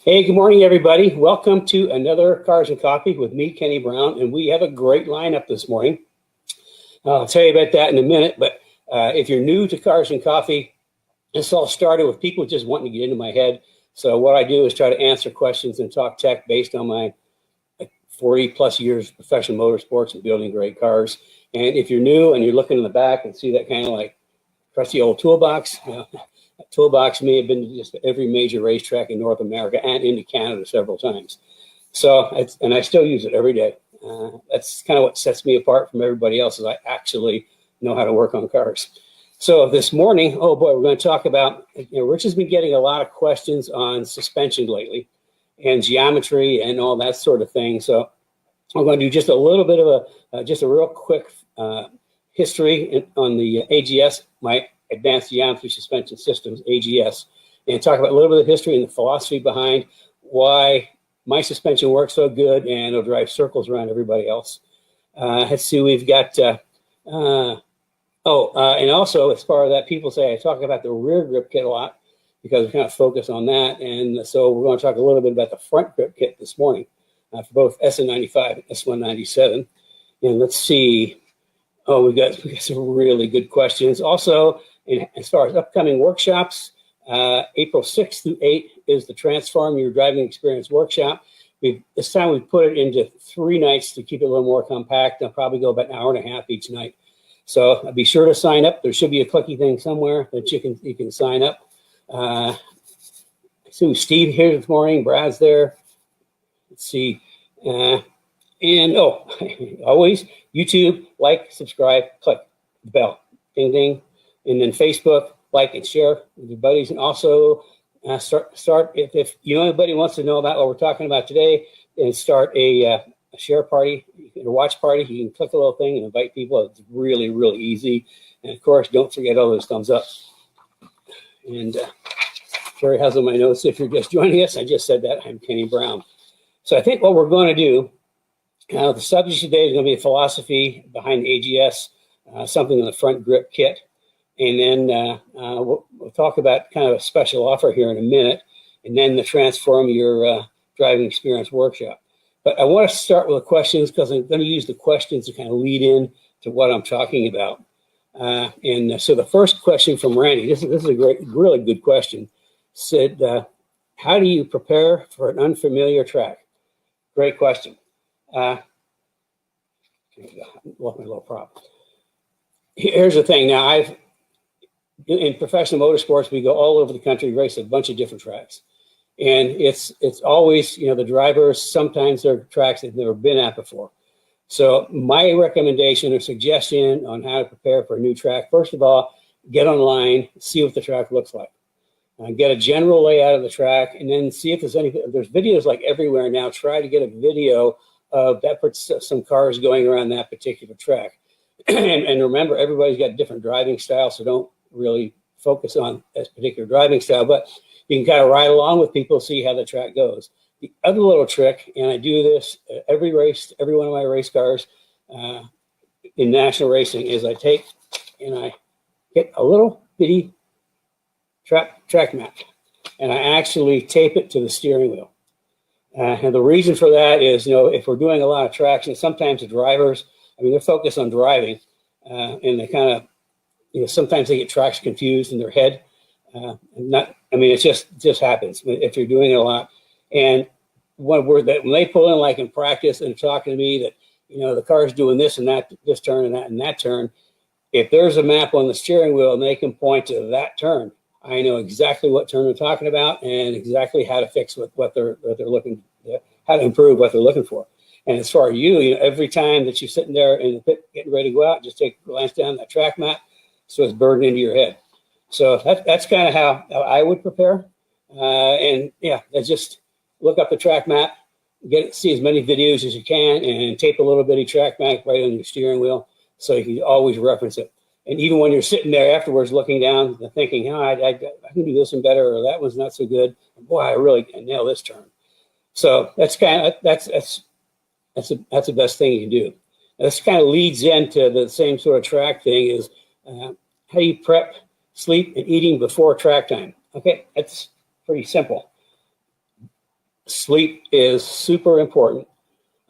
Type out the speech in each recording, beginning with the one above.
Hey, good morning, everybody. Welcome to another Cars and Coffee with me, Kenny Brown, and we have a great lineup this morning. I'll tell you about that in a minute, but if you're new to Cars and Coffee, this all started with people just wanting to get into my head. So what I do is try to answer questions and talk tech based on my 40 plus years of professional motorsports and building great cars. And if you're new and you're looking in the back and see that kind of like trusty old toolbox, that toolbox may have been to just every major racetrack in North America and into Canada several times. So, and I still use it every day. That's kind of what sets me apart from everybody else, is I actually know how to work on cars. So this morning, oh boy, we're going to talk about, Rich has been getting a lot of questions on suspension lately and geometry and all that sort of thing. So I'm going to do just a little bit of just a real quick history on the AGS, my Advanced Geometry Suspension Systems, AGS, and talk about a little bit of history and the philosophy behind why my suspension works so good and it'll drive circles around everybody else. Let's see, we've got, and also as part of that, people say I talk about the rear grip kit a lot because we kind of focus on that. And so we're going to talk a little bit about the front grip kit this morning for both SN95 and S197. And let's see, we got some really good questions. Also, as far as upcoming workshops, April 6th through 8th is the Transform Your Driving Experience Workshop. This time we've put it into 3 nights to keep it a little more compact. I'll probably go about an hour and a half each night. So be sure to sign up. There should be a clicky thing somewhere that you can sign up. I see Steve here this morning. Brad's there. Let's see. And always YouTube, like, subscribe, click the bell, ding, ding. And then Facebook, like and share with your buddies. And also start if you know anybody wants to know about what we're talking about today, and start a share party, a watch party. You can click a little thing and invite people. It's really, really easy. And of course, don't forget all those thumbs up. And Jerry has on my notes, if you're just joining us, I just said that, I'm Kenny Brown. So I think what we're going to do, the subject today is going to be a philosophy behind the AGS, something in the front grip kit. And then we'll talk about kind of a special offer here in a minute, and then the Transform Your Driving Experience Workshop. But I want to start with the questions because I'm going to use the questions to kind of lead in to what I'm talking about. So the first question from Randy, this is a really good question, said, how do you prepare for an unfamiliar track? Great question. Lost my little prop. Here's the thing. Now, in professional motorsports, we go all over the country, race a bunch of different tracks. And it's always, the drivers, sometimes they're tracks they've never been at before. So my recommendation or suggestion on how to prepare for a new track, first of all, get online, see what the track looks like. Get a general layout of the track, and then see if there's videos like everywhere now. Try to get a video of some cars going around that particular track. and remember, everybody's got different driving styles, so don't really focus on this particular driving style, but you can kind of ride along with people, see how the track goes. The other little trick, and I do this every race, every one of my race cars in national racing, is I take and I get a little bitty track map, and I actually tape it to the steering wheel. And the reason for that is, if we're doing a lot of traction, sometimes the drivers, they're focused on driving, and they kind of, sometimes they get tracks confused in their head. It just happens if you're doing it a lot. And when they pull in, like in practice, and talking to me that, the car's doing this and that, this turn and that turn, if there's a map on the steering wheel and they can point to that turn, I know exactly what turn they're talking about and exactly how to fix what they're looking, how to improve what they're looking for. And as far as every time that you're sitting there in the pit getting ready to go out, just take a glance down that track map, so it's burned into your head. So that's kind of how I would prepare. That's just look up the track map, see as many videos as you can, and tape a little bitty track map right on your steering wheel so you can always reference it. And even when you're sitting there afterwards looking down and thinking, I can do this one better, or that one's not so good. Boy, I really can nail this turn. So that's the best thing you can do. This kind of leads into the same sort of track thing, is how do you prep sleep and eating before track time? Okay, that's pretty simple. sleep is super important.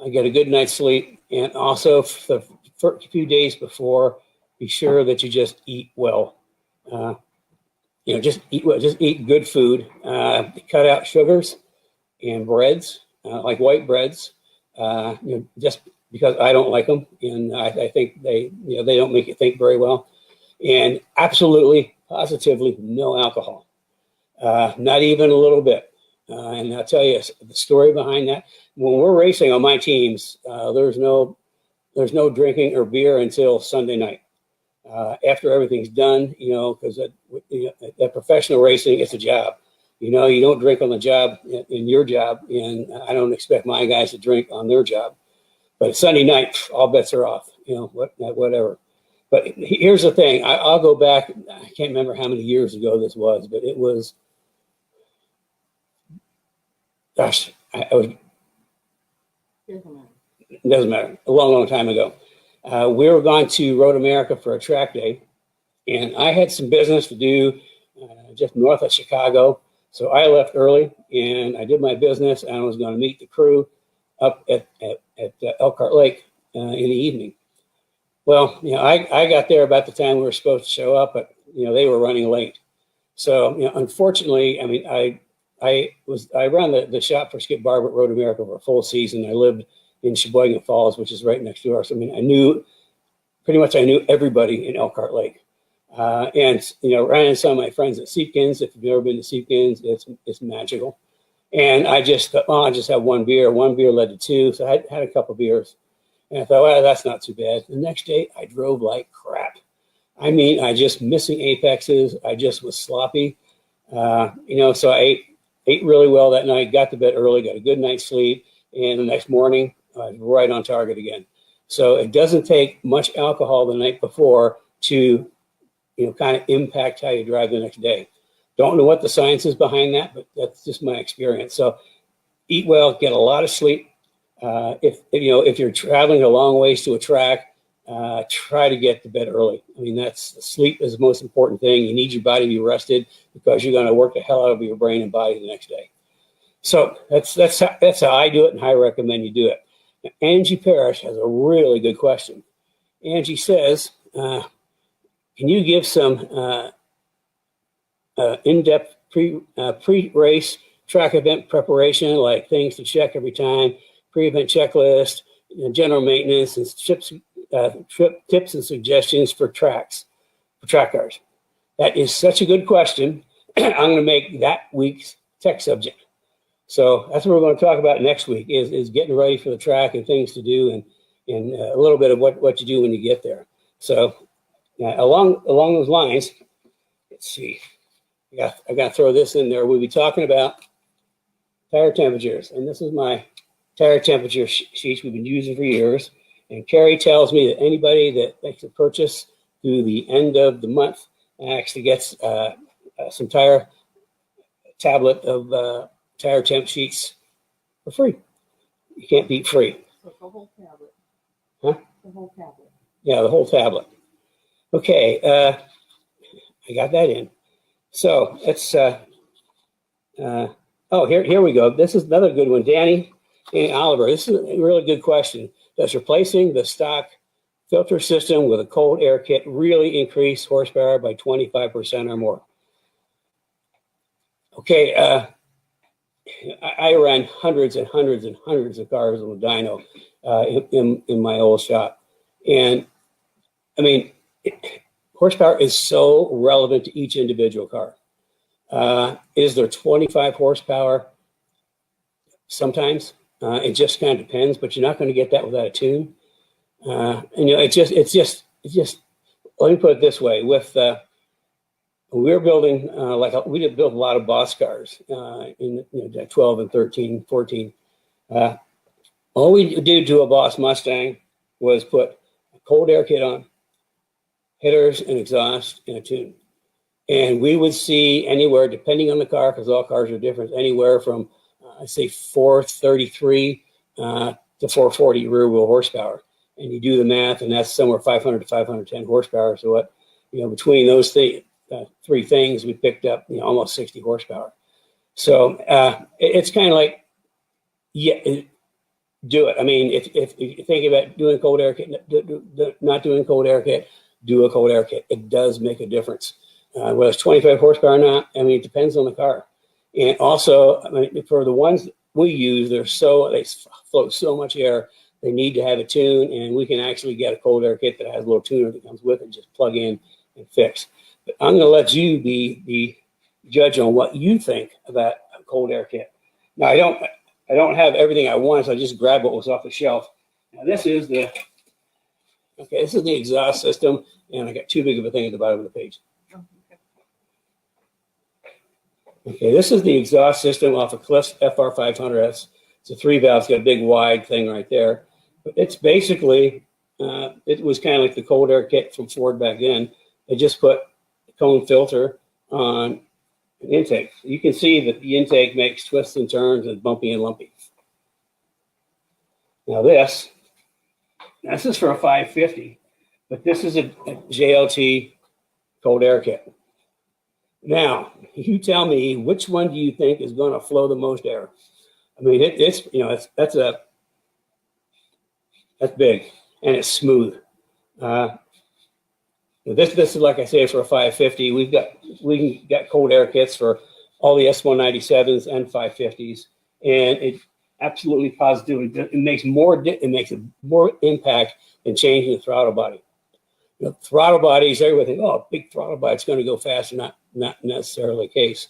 I get a good night's sleep, and also the first few days before, be sure that you just eat well. Just eat well, just eat good food. Cut out sugars and breads, like white breads. Just because I don't like them, and I think they don't make you think very well. And absolutely, positively, no alcohol, not even a little bit. And I'll tell you the story behind that. When we're racing on my teams, there's no drinking or beer until Sunday night. After everything's done, because at professional racing, it's a job. You don't drink on the job in your job, and I don't expect my guys to drink on their job. But Sunday night, all bets are off. Whatever. But here's the thing. I'll go back. I can't remember how many years ago this was, but it was. Gosh, it doesn't matter. A long, long time ago. We were going to Road America for a track day, and I had some business to do just north of Chicago. So I left early, and I did my business, and I was going to meet the crew up at Elkhart Lake in the evening. Well, I got there about the time we were supposed to show up, but they were running late. So unfortunately, I mean, I ran the shop for Skip Barber at Road America for a full season. I lived in Sheboygan Falls, which is right next door. So I mean, I knew everybody in Elkhart Lake. And ran into some of my friends at Seepkins. If you've ever been to Seepkins, it's magical. And I just thought, I'll just have one beer. One beer led to two, so I had a couple beers. And I thought, well, that's not too bad. The next day, I drove like crap. I mean, I just missing apexes. I just was sloppy. So I ate really well that night, got to bed early, got a good night's sleep, and the next morning, I was right on target again. So it doesn't take much alcohol the night before to kind of impact how you drive the next day. Don't know what the science is behind that, but that's just my experience. So eat well, get a lot of sleep. If you're traveling a long ways to a track, try to get to bed early. I mean, sleep is the most important thing. You need your body to be rested because you're going to work the hell out of your brain and body the next day. So that's how I do it, and I recommend you do it. Now, Angie Parrish has a really good question. Angie says, can you give some in-depth pre-race track event preparation, like things to check every time, pre-event checklist, general maintenance, and tips and suggestions for track cars? That is such a good question. I'm going to make that week's tech subject. So that's what we're going to talk about next week is getting ready for the track and things to do and a little bit of what you do when you get there. So along those lines, let's see. I got to throw this in there. We'll be talking about tire temperatures. And this is my tire temperature sheets we've been using for years. And Carrie tells me that anybody that makes a purchase through the end of the month actually gets some tire tablet of tire temp sheets for free. You can't beat free. So the whole tablet. Huh? The whole tablet. Yeah, the whole tablet. Okay, I got that in. So let's, here we go. This is another good one. Danny Oliver, this is a really good question. Does replacing the stock filter system with a cold air kit really increase horsepower by 25% or more? Okay, I ran hundreds and hundreds and hundreds of cars on the dyno in my old shop. And I mean, horsepower is so relevant to each individual car. Is there 25 horsepower? Sometimes. It just kind of depends, but you're not going to get that without a tune. It's just. Let me put it this way: we were building we did build a lot of boss cars in 12 and 13, 14. All we did to a boss Mustang was put a cold air kit on, headers and exhaust, and a tune. And we would see anywhere, depending on the car, because all cars are different, anywhere from, I'd say 433 to 440 rear wheel horsepower. And you do the math, and that's somewhere 500 to 510 horsepower. So what, between those three things, we picked up, almost 60 horsepower. So it's kind of like Yeah, do it. I mean, if you think about doing a cold air kit, not doing a cold air kit, do a cold air kit. It does make a difference. Whether it's 25 horsepower or not, I mean, it depends on the car. And also, I mean, for the ones we use, they float so much air, they need to have a tune, and we can actually get a cold air kit that has a little tuner that comes with it, just plug in and fix. But I'm going to let you be the judge on what you think about a cold air kit. Now, I don't have everything I want, so I just grabbed what was off the shelf. Now, this is the exhaust system, and I got too big of a thing at the bottom of the page. Okay, this is the exhaust system off of Cliff's FR500S. It's a 3-valve. It's got a big wide thing right there. But it's basically, it was kind of like the cold air kit from Ford back then. They just put a cone filter on an intake. You can see that the intake makes twists and turns and bumpy and lumpy. Now this is for a 550, but this is a JLT cold air kit. Now, you tell me, which one do you think is going to flow the most air? I mean, that's big and it's smooth. This is, like I say, for a 550. We got cold air kits for all the S197s and 550s, and it absolutely positively it makes more impact than changing the throttle body. Throttle bodies, everybody think, oh, big throttle body, it's going to go faster. Not necessarily the case.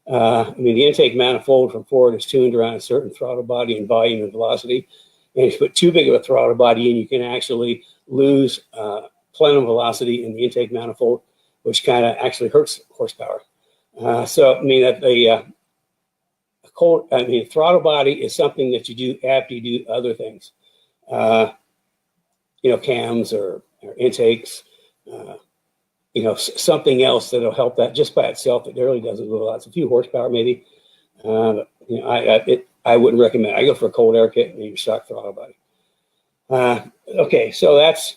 I mean, the intake manifold from Ford is tuned around a certain throttle body and volume and velocity. And if you put too big of a throttle body in, you can actually lose plenum velocity in the intake manifold, which kind of actually hurts horsepower. So, I mean, that the throttle body is something that you do after you do other things. Cams or intakes, something else that'll help that just by itself. It really doesn't do a lot. It's a few horsepower maybe. I wouldn't recommend. I go for a cold air kit and your stock throttle body. Okay, so that's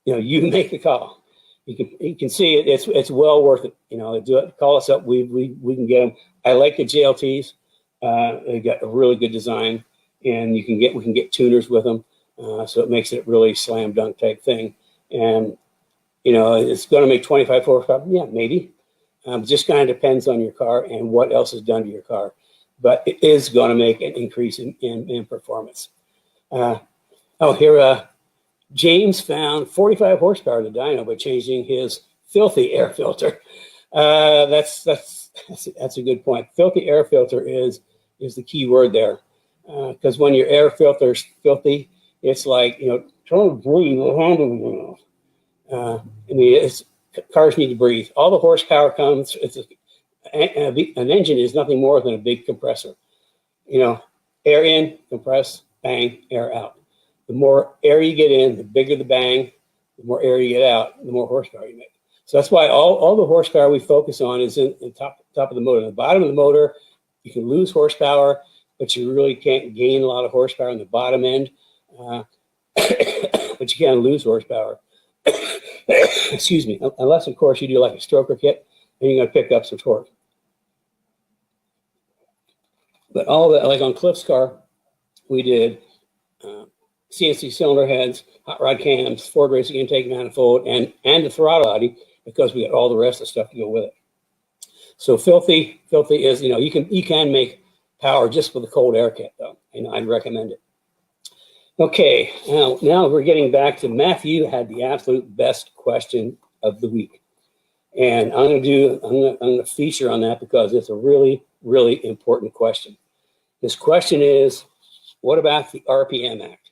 you make the call. You can see it. It's well worth it. Do it. Call us up. We can get them. I like the JLTs. They got a really good design, and we can get tuners with them. So it makes it really slam dunk type thing. And it's going to make 25 horsepower. Yeah, maybe. Just kind of depends on your car and what else is done to your car. But it is going to make an increase in performance. James found 45 horsepower in the dyno by changing his filthy air filter. That's a good point. Filthy air filter is the key word there. Because when your air filter's filthy, it's like, trying to breathe. Cars need to breathe. All the horsepower comes. An engine is nothing more than a big compressor. Air in, compress, bang, air out. The more air you get in, the bigger the bang. The more air you get out, the more horsepower you make. So that's why all the horsepower we focus on is in top of the motor. The bottom of the motor, you can lose horsepower, but you really can't gain a lot of horsepower on the bottom end. But you can lose horsepower. Excuse me. Unless, of course, you do like a stroker kit, and you're going to pick up some torque. But all that, like on Cliff's car, we did CNC cylinder heads, hot rod cams, Ford Racing intake manifold, and the throttle body, because we got all the rest of the stuff to go with it. So filthy is, you can make power just with a cold air kit, though. I'd recommend it. Okay, now we're getting back to Matthew had the absolute best question of the week. And I'm going to feature on that because it's a really, really important question. This question is, what about the RPM Act?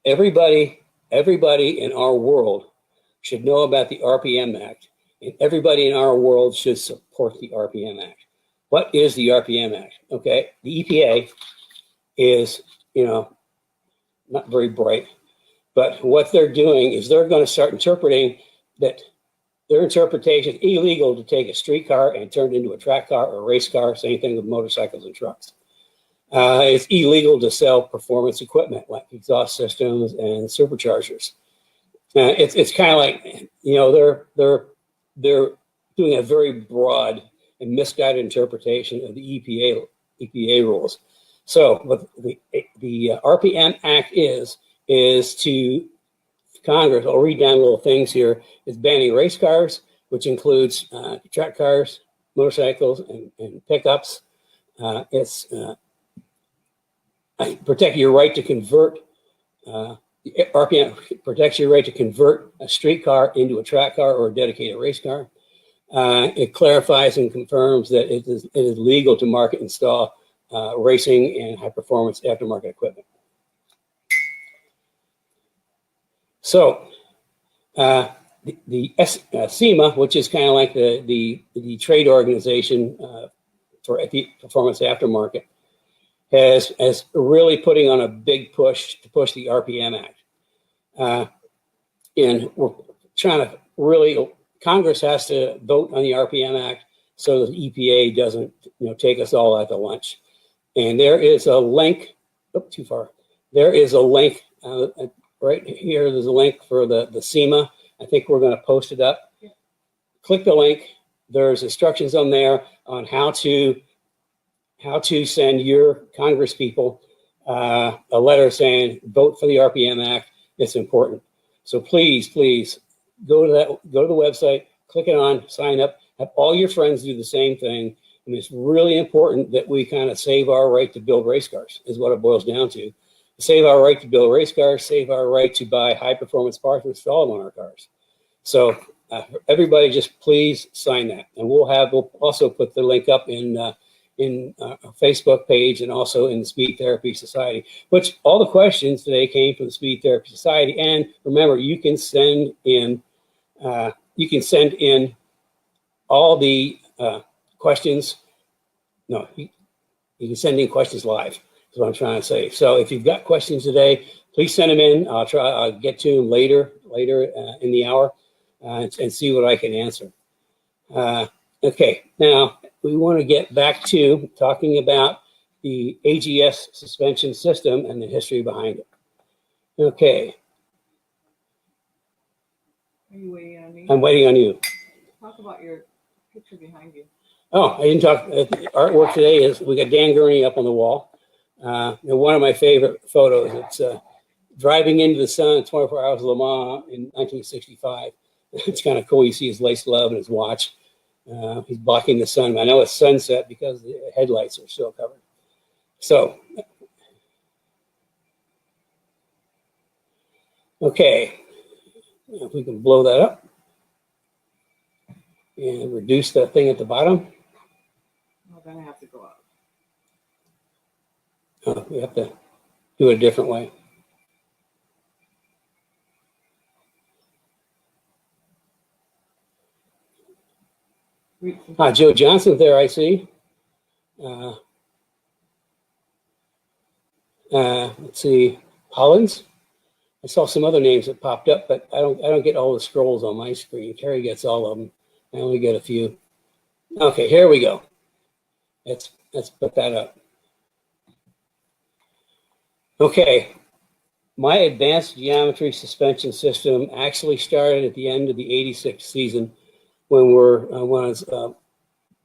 Everybody in our world should know about the RPM Act, and everybody in our world should support the RPM Act. What is the RPM Act? Okay, the EPA is, not very bright, but what they're doing is they're going to start interpreting that their interpretation is illegal to take a street car and turn it into a track car or a race car, same thing with motorcycles and trucks. It's illegal to sell performance equipment like exhaust systems and superchargers. It's kind of like, they're doing a very broad and misguided interpretation of the EPA rules. So what the RPM Act is to Congress, I'll read down little things here, is banning race cars, which includes track cars, motorcycles, and pickups. It's protect your right to convert. RPM protects your right to convert a street car into a track car or a dedicated race car. It clarifies and confirms that it is legal to market and install racing and high-performance aftermarket equipment. So the SEMA, which is kind of like the trade organization for the performance aftermarket, has really putting on a big push to push the RPM Act. And we're trying to really, Congress has to vote on the RPM Act so the EPA doesn't take us all out to lunch. And there is a link, too far. There is a link right here. There's a link for the SEMA. I think we're going to post it up. Yeah. Click the link. There's instructions on there on how to send your Congress people a letter saying vote for the RPM Act. It's important. So please go to the website, click it on, sign up, have all your friends do the same thing. And it's really important that we kind of save our right to build race cars, is what it boils down to. Save our right to build race cars, save our right to buy high performance parts and install them on our cars. So everybody just please sign that. And we'll also put the link up in our Facebook page and also in the Speed Therapy Society, which all the questions today came from the Speed Therapy Society. And remember, you can send in all the questions. No, you can send in questions live. That's what I'm trying to say. So if you've got questions today, please send them in. I'll get to them later in the hour and see what I can answer. Okay, now we want to get back to talking about the AGS suspension system and the history behind it. Okay. Are you waiting on me? I'm waiting on you. Talk about your picture behind you. Oh, I didn't talk. Artwork today is we got Dan Gurney up on the wall. And one of my favorite photos. It's driving into the sun 24 Hours of Le Mans in 1965. It's kind of cool. You see his lace glove and his watch. He's blocking the sun. I know it's sunset because the headlights are still covered. So, okay, if we can blow that up and reduce that thing at the bottom. Well, then I have to go up. Oh, we have to do it a different way. Joe Johnson's there, I see. Let's see, Hollins. I saw some other names that popped up, but I don't get all the scrolls on my screen. Terry gets all of them. I only get a few. Okay, here we go. Let's put that up. Okay, my advanced geometry suspension system actually started at the end of the '86 season when I was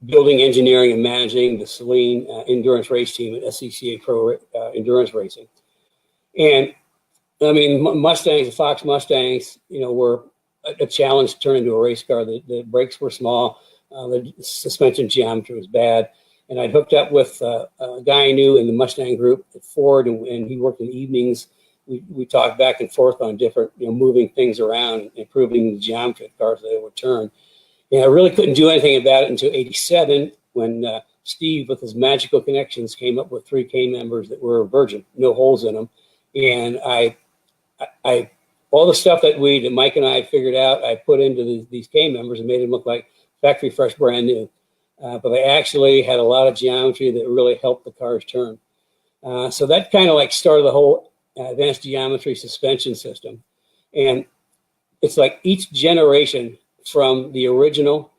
building, engineering, and managing the Saline endurance race team at SCCA Pro Endurance Racing. And I mean, Mustangs, the Fox Mustangs, were a challenge to turn into a race car. The brakes were small, the suspension geometry was bad. And I'd hooked up with a guy I knew in the Mustang group at Ford, and he worked in the evenings. We talked back and forth on different, moving things around, improving the geometry of the cars so they would turn. And I really couldn't do anything about it until '87 when Steve, with his magical connections, came up with 3 K members that were virgin, no holes in them. And I all the stuff that Mike and I had figured out, I put into these K members and made them look like factory fresh, brand new. But they actually had a lot of geometry that really helped the cars turn. So that kind of like started the whole advanced geometry suspension system. And it's like each generation from the original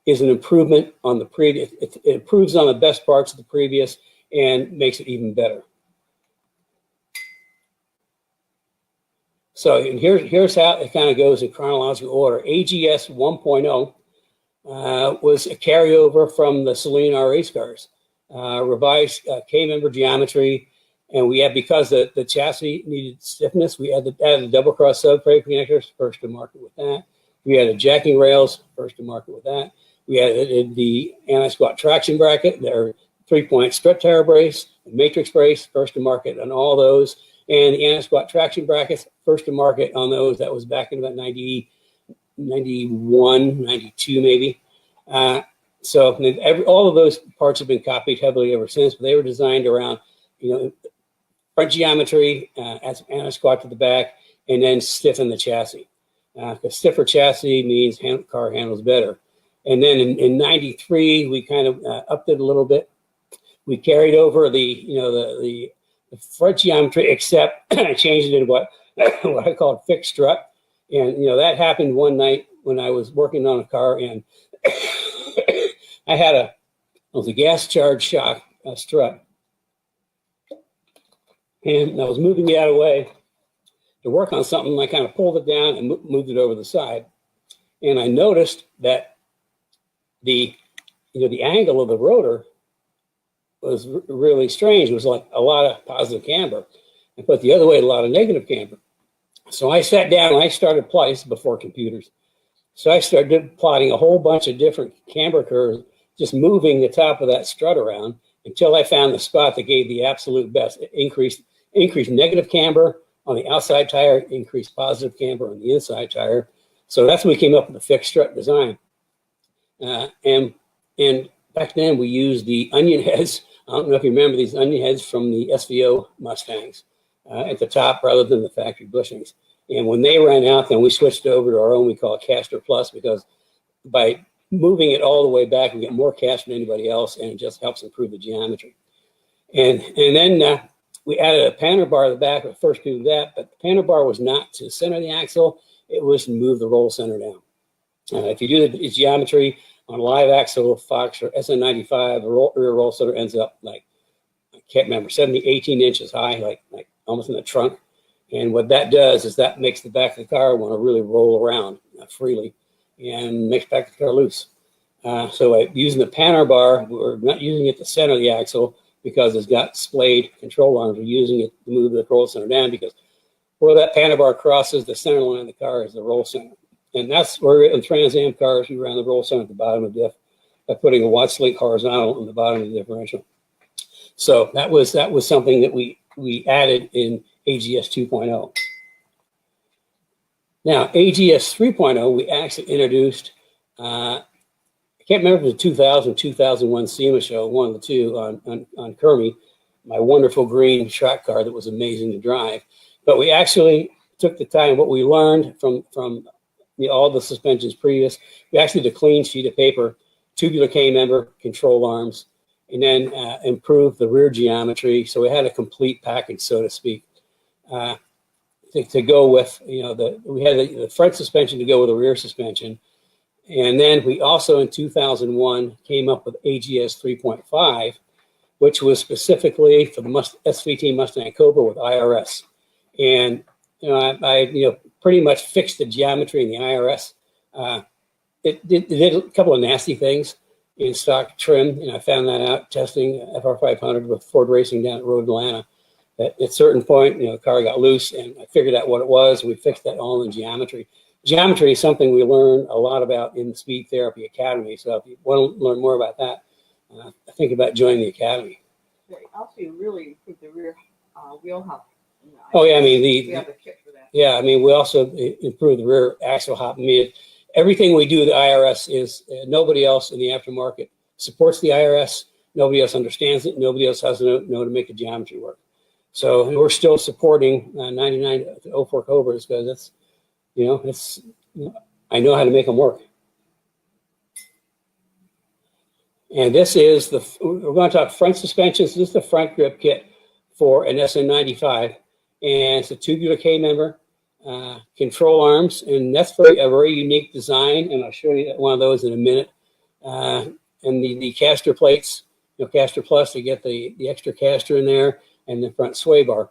is an improvement on the previous. It improves on the best parts of the previous and makes it even better. So and here's how it kind of goes in chronological order. AGS 1.0 was a carryover from the Saline R race cars. revised K-member geometry, and we had, because the chassis needed stiffness, we added the double cross subframe connectors, first to market with that. We added jacking rails, first to market with that. We added the anti-squat traction bracket, their 3-point strut tire brace, matrix brace, first to market on all those, and the anti-squat traction brackets, first to market on those. That was back in about 90, 91, 92 maybe. So all of those parts have been copied heavily ever since, but they were designed around, front geometry, add some anti-squat to the back, and then stiffen the chassis. Because stiffer chassis means car handles better. And then in 93, we kind of upped it a little bit. We carried over the front geometry, except changed it into what I call fixed strut. And that happened one night when I was working on a car, and it was a gas charged shock strut, and I was moving it out of the way to work on something. I kind of pulled it down and moved it over the side, and I noticed that the angle of the rotor was really strange. It was like a lot of positive camber, and put the other way, a lot of negative camber. So I sat down and I started plotting. This is before computers. So I started plotting a whole bunch of different camber curves, just moving the top of that strut around until I found the spot that gave the absolute best. It increased negative camber on the outside tire, increased positive camber on the inside tire. So that's when we came up with the fixed strut design. And back then we used the onion heads. I don't know if you remember these onion heads from the SVO Mustangs at the top rather than the factory bushings. And when they ran out, then we switched over to our own, we call it Caster Plus, because by moving it all the way back, we get more caster than anybody else, and it just helps improve the geometry. And then we added a panel bar at the back. We first do that, but the panel bar was not to center the axle. It was to move the roll center down. If you do the geometry on a live axle, Fox or SN95, the rear roll center ends up like, I can't remember, 18 inches high, like almost in the trunk. And what that does is that makes the back of the car want to really roll around freely and makes back the car loose. So using the panel bar, we're not using it to center the axle because it's got splayed control arms. We're using it to move the roll center down, because where that panel bar crosses the center line of the car is the roll center. And that's where in Trans Am cars, we ran the roll center at the bottom of the diff by putting a Watts link horizontal on the bottom of the differential. So that was something that we added in AGS 2.0. Now, AGS 3.0, we actually introduced, I can't remember if it was 2000, 2001 SEMA show, one of the two on Kermie, my wonderful green track car that was amazing to drive. But we actually took the time, what we learned from all the suspensions previous, we actually did a clean sheet of paper, tubular K-member, control arms, and then improved the rear geometry. So we had a complete package, so to speak, to go with, we had the front suspension to go with the rear suspension. And then we also in 2001 came up with AGS 3.5, which was specifically for the SVT Mustang Cobra with IRS. And I pretty much fixed the geometry in the IRS. It did a couple of nasty things in stock trim, and I found that out testing FR500 with Ford Racing down at Road Atlanta. That at a certain point, the car got loose, and I figured out what it was. We fixed that all in geometry. Geometry is something we learn a lot about in the Speed Therapy Academy. So if you want to learn more about that, think about joining the academy. Also, you really improved the rear wheel hub. Oh yeah, I mean we have the kit for that. Yeah, I mean we also improved the rear axle hop. I mean everything we do with the IRS is nobody else in the aftermarket supports the IRS. Nobody else understands it. Nobody else has to know to make the geometry work. So we're still supporting 99 04 Cobras because it's I know how to make them work. And this is we're going to talk front suspensions. This is the front grip kit for an SN95. And it's a tubular K-member, control arms, and that's a very unique design, and I'll show you one of those in a minute. And the caster plates, Caster Plus to get the extra caster in there, and the front sway bar.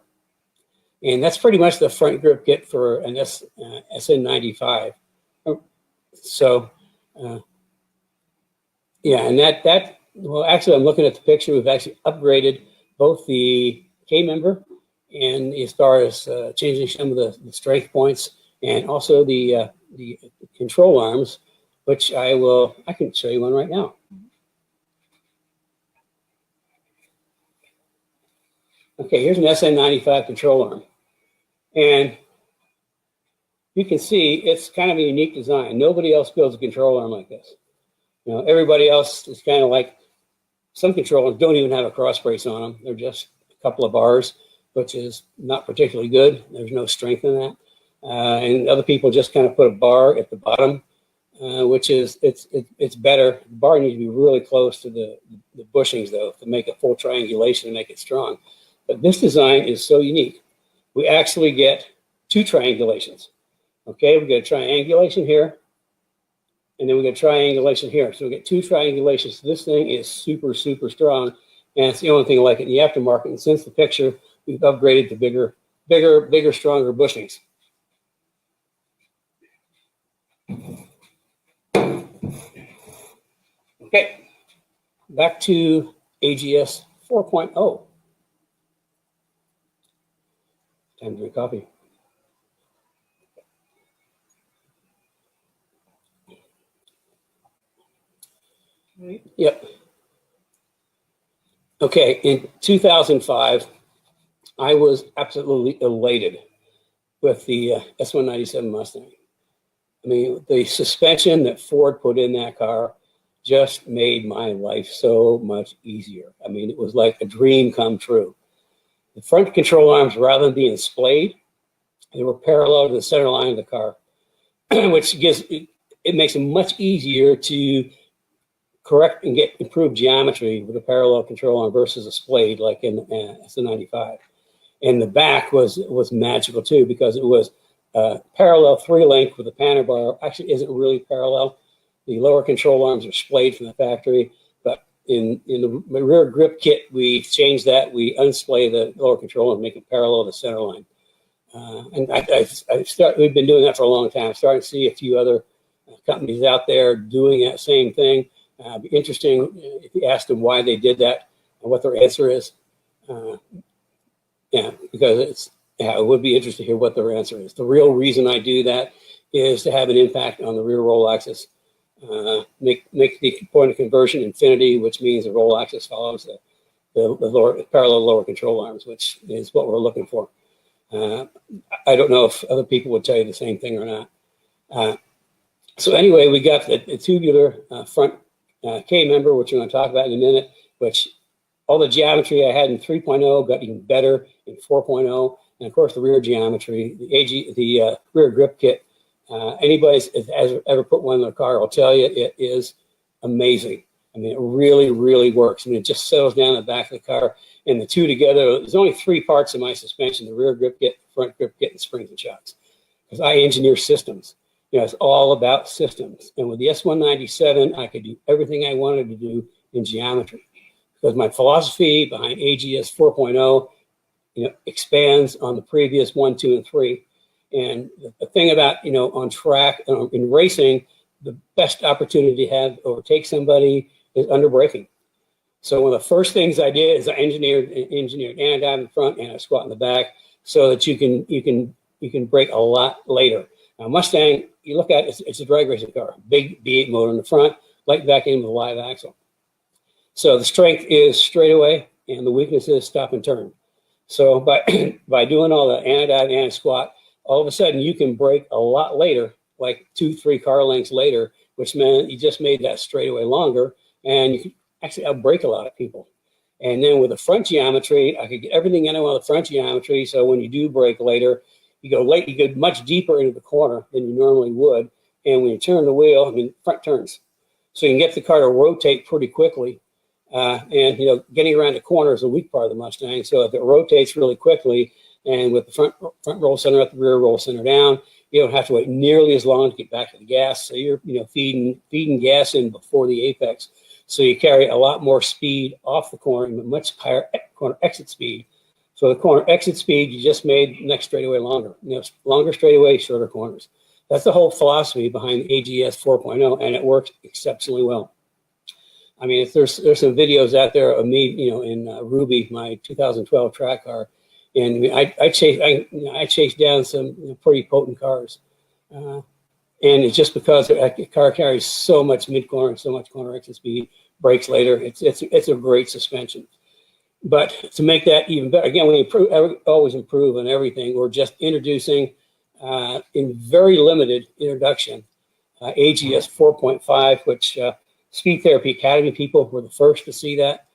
And that's pretty much the front grip kit for an SN95. So, yeah, and that Well, actually, I'm looking at the picture. We've actually upgraded both the K member and as far as changing some of the strength points and also the control arms, which I can show you one right now. Okay, here's an SN95 control arm. And you can see it's kind of a unique design. Nobody else builds a control arm like this. You know, everybody else is kind of like, some controllers don't even have a cross brace on them. They're just a couple of bars, which is not particularly good. There's no strength in that. And other people just kind of put a bar at the bottom, which is, it's better. The bar needs to be really close to the bushings though, to make a full triangulation and make it strong. But this design is so unique. We actually get two triangulations. Okay, we get a triangulation here, and then we get triangulation here. So we get two triangulations. So this thing is super, super strong, and it's the only thing like it in the aftermarket. And since the picture, we've upgraded to bigger, stronger bushings. Okay, back to AGS 4.0. Time to drink coffee. Right. Yep. Okay, in 2005, I was absolutely elated with the S197 Mustang. I mean, the suspension that Ford put in that car just made my life so much easier. I mean, it was like a dream come true. The front control arms, rather than being splayed, they were parallel to the center line of the car, which gives it makes it much easier to correct and get improved geometry with a parallel control arm versus a splayed like in S95. And the back was magical too, because it was parallel 3-link with a panel bar. Actually, isn't really parallel. The lower control arms are splayed from the factory, but in the rear grip kit, we changed that. We unsplay the lower control arm, make it parallel to the center line. And we've been doing that for a long time. I'm starting to see a few other companies out there doing that same thing. It'd be interesting if you ask them why they did that and what their answer is. Yeah, because it would be interesting to hear what their answer is. The real reason I do that is to have an impact on the rear roll axis. Make the point of conversion infinity, which means the roll axis follows the parallel lower control arms, which is what we're looking for. I don't know if other people would tell you the same thing or not. So anyway, we got the tubular front K member, which we're going to talk about in a minute, which all the geometry I had in 3.0 got even better in 4.0. And of course, the rear geometry, the rear grip kit, anybody has ever put one in their car will tell you it is amazing. I mean, it really, really works. I mean, it just settles down the back of the car, and the two together, there's only 3 parts of my suspension: the rear grip kit, front grip kit, and springs and shocks. Because I engineer systems. You know, it's all about systems. And with the S197, I could do everything I wanted to do in geometry. Because my philosophy behind AGS 4.0, you know, expands on the previous 1, 2, and 3. And the thing about, you know, on track, in racing, the best opportunity to have overtake somebody is under braking. So one of the first things I did is I engineered anti-dive in the front and a squat in the back, so that you can brake a lot later. Now Mustang, you look at it, it's a drag racing car, big V8 motor in the front, light back end with a live axle. So the strength is straightaway, and the weakness is stop and turn. So by doing all the anti-dive, anti-squat, all of a sudden you can brake a lot later, like 2, 3 car lengths later, which meant you just made that straightaway longer, and you can actually outbrake a lot of people. And then with the front geometry, I could get everything in on the front geometry, so when you do brake later, you go much deeper into the corner than you normally would. And when you turn the wheel, I mean, front turns. So you can get the car to rotate pretty quickly. And, you know, getting around the corner is a weak part of the Mustang. So if it rotates really quickly, and with the front roll center up, the rear roll center down, you don't have to wait nearly as long to get back to the gas. So you're, you know, feeding gas in before the apex. So you carry a lot more speed off the corner and a much higher corner exit speed. So the corner exit speed, you just made the next straightaway longer. You know, longer straightaway, shorter corners. That's the whole philosophy behind AGS 4.0, and it works exceptionally well. I mean, there's some videos out there of me, in Ruby, my 2012 track car, and I chased down some pretty potent cars, and it's just because the car carries so much mid corner and so much corner exit speed, brakes later. It's a great suspension. But to make that even better, again, we always improve on everything. We're just introducing, in very limited introduction, AGS 4.5, which Speed Therapy Academy people were the first to see that.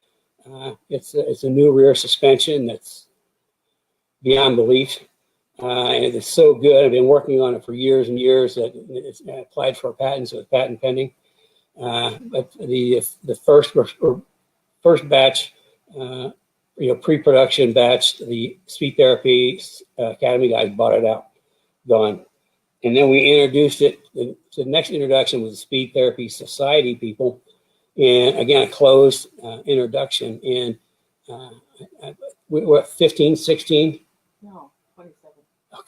It's a new rear suspension that's beyond belief. And it's so good. I've been working on it for years and years. That it's applied for a patent, so it's patent pending. But the first batch, pre-production batch, the Speed Therapy Academy guys bought it out, gone. And then we introduced it. The next introduction was the Speed Therapy Society people. And again, a closed introduction. And we're at 15, 16? No, 27. Oh, God.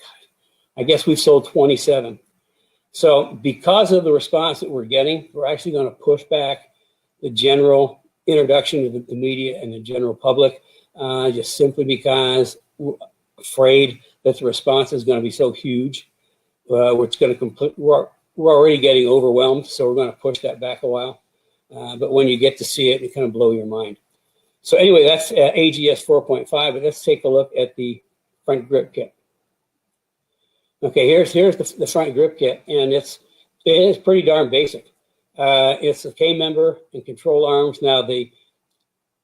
I guess we've sold 27. So because of the response that we're getting, we're actually going to push back the general introduction to the media and the general public, just simply because we're afraid that the response is going to be so huge. We're already getting overwhelmed, so we're going to push that back a while. But when you get to see it, it kind of blow your mind. So anyway, that's AGS 4.5, but let's take a look at the front grip kit. Okay, here's the front grip kit, and it is pretty darn basic. It's a K-member and control arms. Now,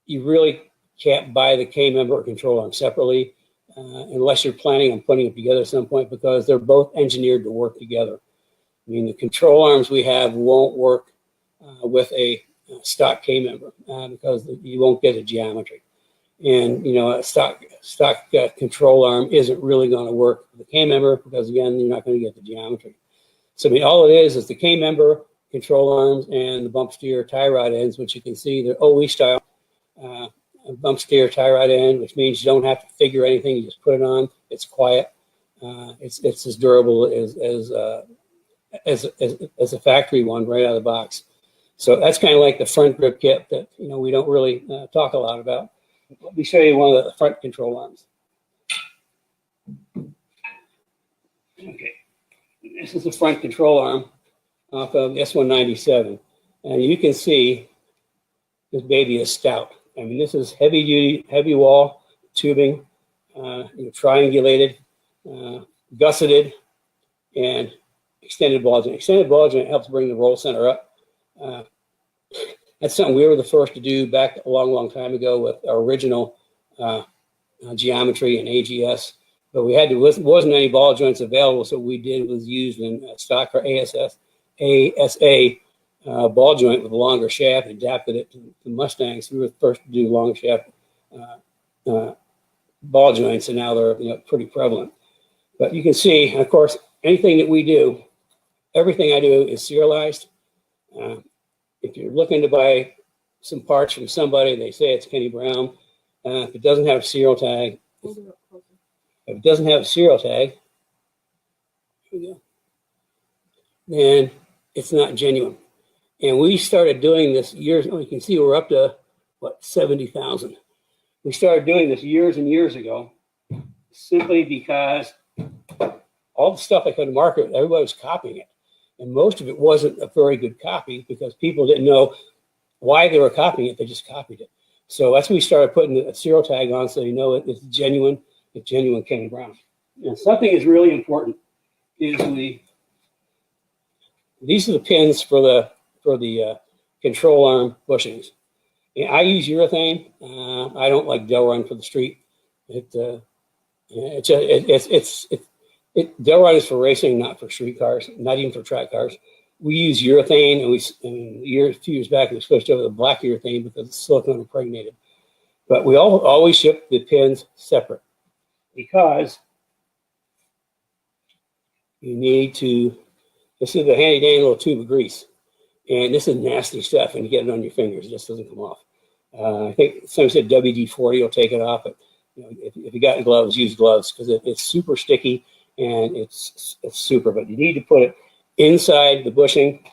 you really can't buy the K-member or control arm separately unless you're planning on putting them together at some point, because they're both engineered to work together. I mean, the control arms we have won't work with a stock K-member because you won't get a geometry. And, a stock control arm isn't really going to work with the K-member because, again, you're not going to get the geometry. So, I mean, all it is the K-member, control arms, and the bump steer tie rod ends, which you can see they're OE style bump steer tie rod end, which means you don't have to figure anything. You just put it on. It's quiet. It's as durable as a factory one right out of the box. So that's kind of like the front grip kit that we don't really talk a lot about. Let me show you one of the front control arms. Okay, this is the front control arm off of S197, and you can see this baby is stout. I mean, this is heavy duty, heavy wall tubing, triangulated, gusseted, and extended ball joint. Extended ball joint helps bring the roll center up. That's something we were the first to do back a long, long time ago with our original geometry and AGS. But wasn't any ball joints available, so what we did was use stock or ASA ball joint with a longer shaft, adapted it to the Mustangs. We were the first to do long shaft ball joints, and now they're pretty prevalent. But you can see, and of course, anything that we do, everything I do is serialized. If you're looking to buy some parts from somebody, they say it's Kenny Brown. If it doesn't have a serial tag, then it's not genuine. And we started doing this years. You can see we're up to 70,000. We started doing this years and years ago, simply because all the stuff I could market, everybody was copying it. And most of it wasn't a very good copy because people didn't know why they were copying it. They just copied it. So that's when we started putting a serial tag on, so it's genuine. It's genuine Kenny Brown. And something is really important is these are the pins for the control arm bushings. And I use urethane. I don't like Delrin for the street. Delrin is for racing, not for street cars, not even for track cars. We use urethane, and a few years back, we switched over to black urethane because it's silicone impregnated. But we always ship the pins separate because you need to. This is a handy dandy little tube of grease, and this is nasty stuff. And you get it on your fingers, it just doesn't come off. I think someone said WD-40 will take it off, but if you got gloves, use gloves because it's super sticky. And it's super, but you need to put it inside the bushing.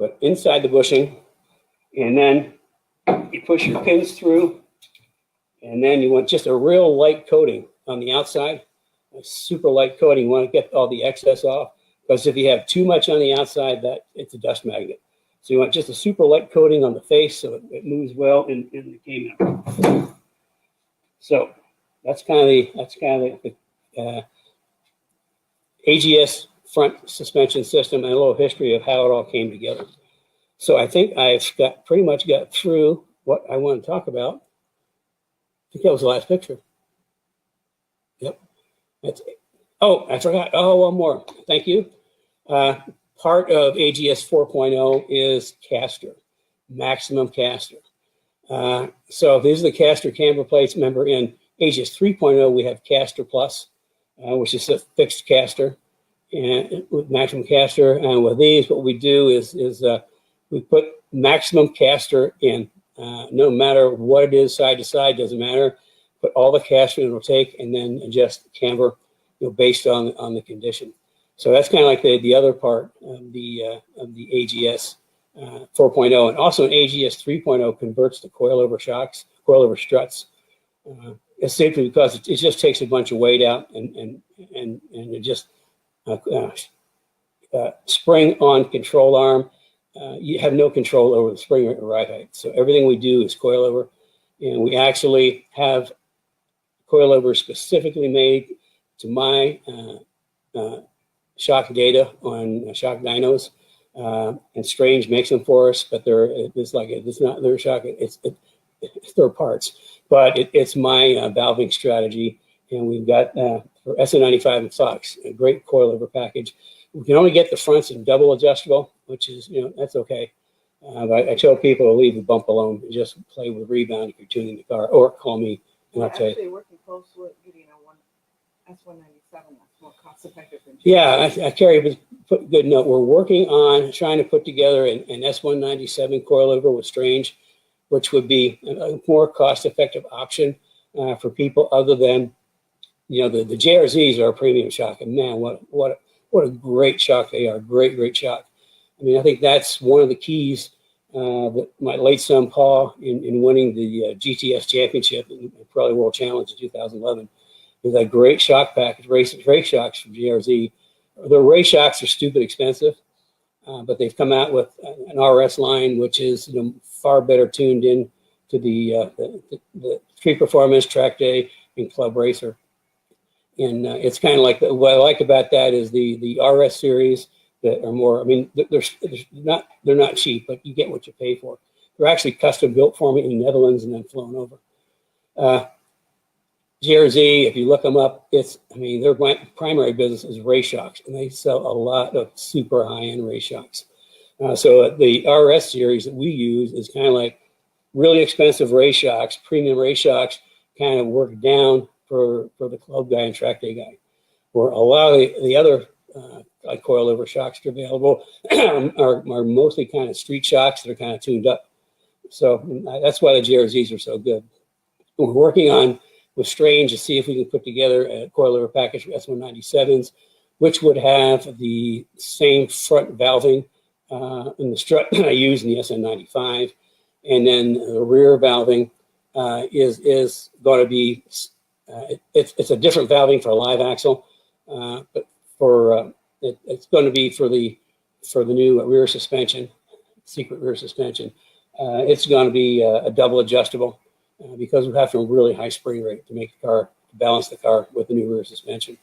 but inside the bushing, and then you push your pins through, and then you want just a real light coating on the outside, a super light coating. You want to get all the excess off, because if you have too much on the outside, that it's a dust magnet. So you want just a super light coating on the face so it moves well in the K-mount. So that's kind of the AGS front suspension system and a little history of how it all came together. So I think I've pretty much got through what I want to talk about. I think that was the last picture. Yep. That's it. Oh, I forgot. Oh, one more. Thank you. Part of AGS 4.0 is caster, maximum caster. So these are the caster camber plates. Remember, in AGS 3.0, we have caster plus, which is a fixed caster, and with maximum caster. And with these, what we do is we put maximum caster in. No matter what it is, side to side, doesn't matter. Put all the caster it will take, and then adjust camber, based on the condition. So that's kind of like the other part of the AGS 4.0, and also in AGS 3.0 converts to coilover shocks, coilover struts. It's simply because it just takes a bunch of weight out, and it just spring on control arm. You have no control over the spring rate or ride height. So everything we do is coilover, and we actually have coilover specifically made to my shock data on shock dynos. And Strange makes them for us, but it's not their shock. It's their parts, but it's my valving strategy. And we've got for SN95 and Fox a great coilover package. We can only get the fronts in double adjustable, which is that's okay. But I tell people to leave the bump alone and just play with rebound if you're tuning the car, or call me and I'll tell you. Actually, working close with getting a S197 that's more cost effective than. Yeah, I carry a good note. We're working on trying to put together an S197 coilover with Strange, which would be a more cost-effective option for people other than, the JRZs are a premium shock, and man, what a great shock they are! Great shock. I mean, I think that's one of the keys that my late son Paul in winning the GTS championship and probably World Challenge in 2011 is that great shock package, race shocks from GRZ. The race shocks are stupid expensive, but they've come out with an RS line which is far better tuned in to the Street Performance, Track Day, and Club Racer. And it's kind of like what I like about that is the RS series that are more. I mean, they're not cheap, but you get what you pay for. They're actually custom built for me in the Netherlands and then flown over. GRZ, if you look them up, their primary business is race shocks, and they sell a lot of super high-end race shocks. So the RS series that we use is kind of like really expensive race shocks, premium race shocks, kind of work down for the club guy and track day guy. Where a lot of the other coilover shocks that are available are mostly kind of street shocks that are kind of tuned up. So that's why the GRZs are so good. We're working on with Strange to see if we can put together a coilover package for S197s, which would have the same front valving in the strut that I use in the SN95, and then the rear valving is going to be it's a different valving for a live axle, but for it's going to be for the new rear suspension, secret rear suspension. It's going to be a double adjustable. Because we have a really high spring rate to make the car, to balance the car with the new rear suspension.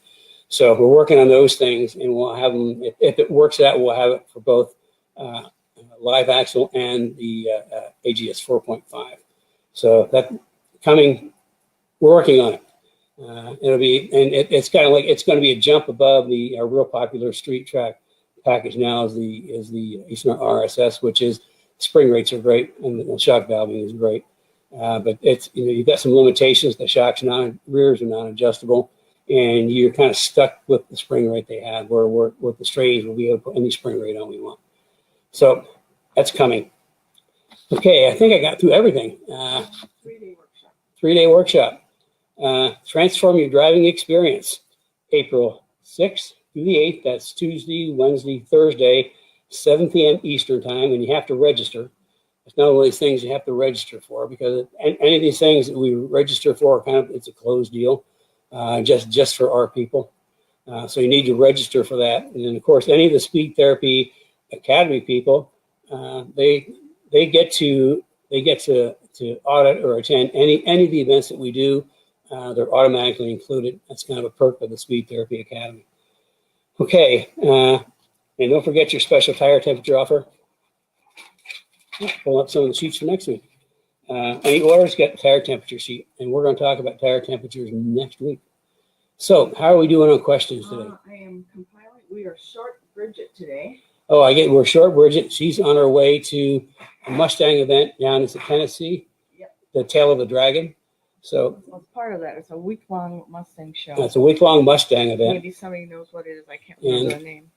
So we're working on those things, and we'll have them, if it works out, we'll have it for both live axle and the AGS 4.5. So that coming, we're working on it. It'll be, and it's kind of like, it's going to be a jump above our real popular street track package now is the Eastern RSS, which is spring rates are great and the shock valving is great. But it's, you've got some limitations. The shocks, rears are non-adjustable, and you're kind of stuck with the spring rate they have, where with the Strange, we'll be able to put any spring rate on we want. So that's coming. Okay, I think I got through everything. 3-day workshop. 3-day workshop. Transform your driving experience. April 6th through the 8th. That's Tuesday, Wednesday, Thursday 7 p.m. Eastern time, and you have to register. It's not one of these things you have to register for, because any of these things that we register for, it's a closed deal, just for our people. So you need to register for that. And then, of course, any of the Speed Therapy Academy people, they get to audit or attend any of the events that we do. They're automatically included. That's kind of a perk of the Speed Therapy Academy. Okay, and don't forget your special tire temperature offer. Pull up some of the sheets for next week. Any orders, get the tire temperature sheet, and we're going to talk about tire temperatures next week. So, how are we doing on questions today? I am compiling. We are short Bridget today. Oh, we're short Bridget. She's on her way to a Mustang event down in Tennessee. Yep. The Tail of the Dragon. So, well, part of that. It's a week-long Mustang show. It's a week-long Mustang event. Maybe somebody knows what it is. I can't remember the name.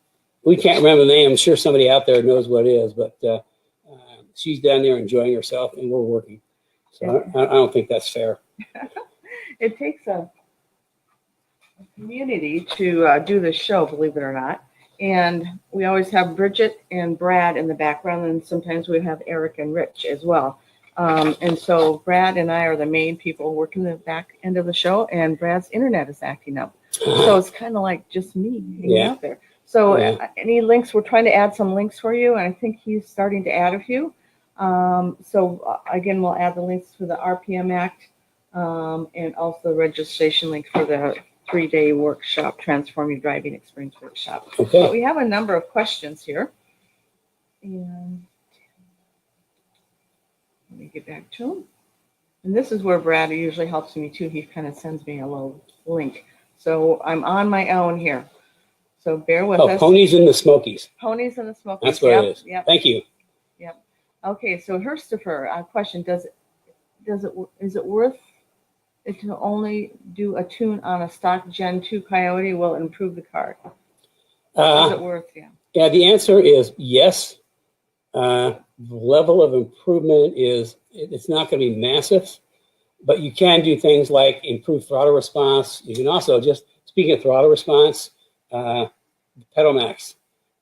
We can't remember the name. I'm sure somebody out there knows what it is, but she's down there enjoying herself, and we're working. So I don't think that's fair. It takes a community to do this show, believe it or not. And we always have Bridget and Brad in the background, and sometimes we have Eric and Rich as well. And so Brad and I are the main people working the back end of the show, and Brad's internet is acting up. So it's kind of like just me hanging out there. So any links, we're trying to add some links for you, and I think he's starting to add a few. So again, we'll add the links to the RPM Act and also the registration link for the 3-day workshop, Transform Your Driving Experience workshop. Okay. But we have a number of questions here. And let me get back to them. And this is where Brad usually helps me too. He kind of sends me a little link. So I'm on my own here. So bear with us. Ponies in the Smokies. Ponies in the Smokies. That's what it is. Yep. Thank you. Yep. Okay, so Herstifer, question: is it worth it to only do a tune on a stock Gen 2 Coyote? Will it improve the car? Is it worth? Yeah. Yeah. The answer is yes. The level of improvement it's not going to be massive, but you can do things like improve throttle response. You can also, just speaking of throttle response, pedal max.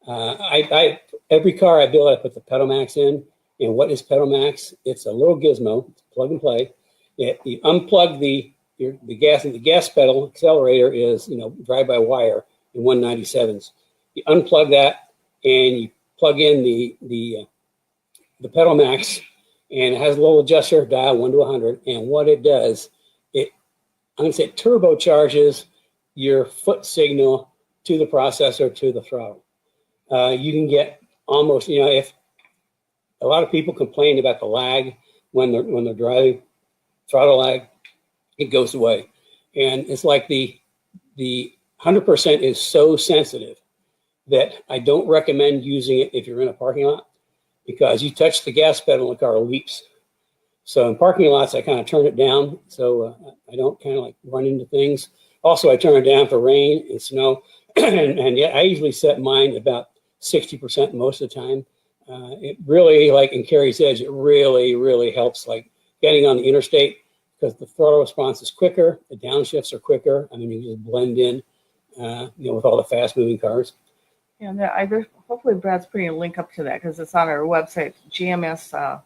Every car I build, I put the pedal max in. And what is pedal max? It's a little gizmo. It's plug and play. You unplug the gas, and the gas pedal accelerator is drive by wire in 197s. You unplug that and you plug in the pedal max, and it has a little adjuster dial 1 to 100. And what it does, I'm going to say it turbocharges your foot signal to the processor, to the throttle. You can get almost, if a lot of people complain about the lag when they're driving, throttle lag, it goes away. And it's like the 100% is so sensitive that I don't recommend using it if you're in a parking lot, because you touch the gas pedal and the car leaps. So in parking lots, I kind of turn it down so I don't kind of like run into things. Also, I turn it down for rain and snow. and yet I usually set mine about 60% most of the time. It really, like in Carrie's Edge, it really, really helps like getting on the interstate, because the throttle response is quicker, the downshifts are quicker. I mean, you just blend in, with all the fast-moving cars. Yeah, hopefully Brad's putting a link up to that, because it's on our website, GMS.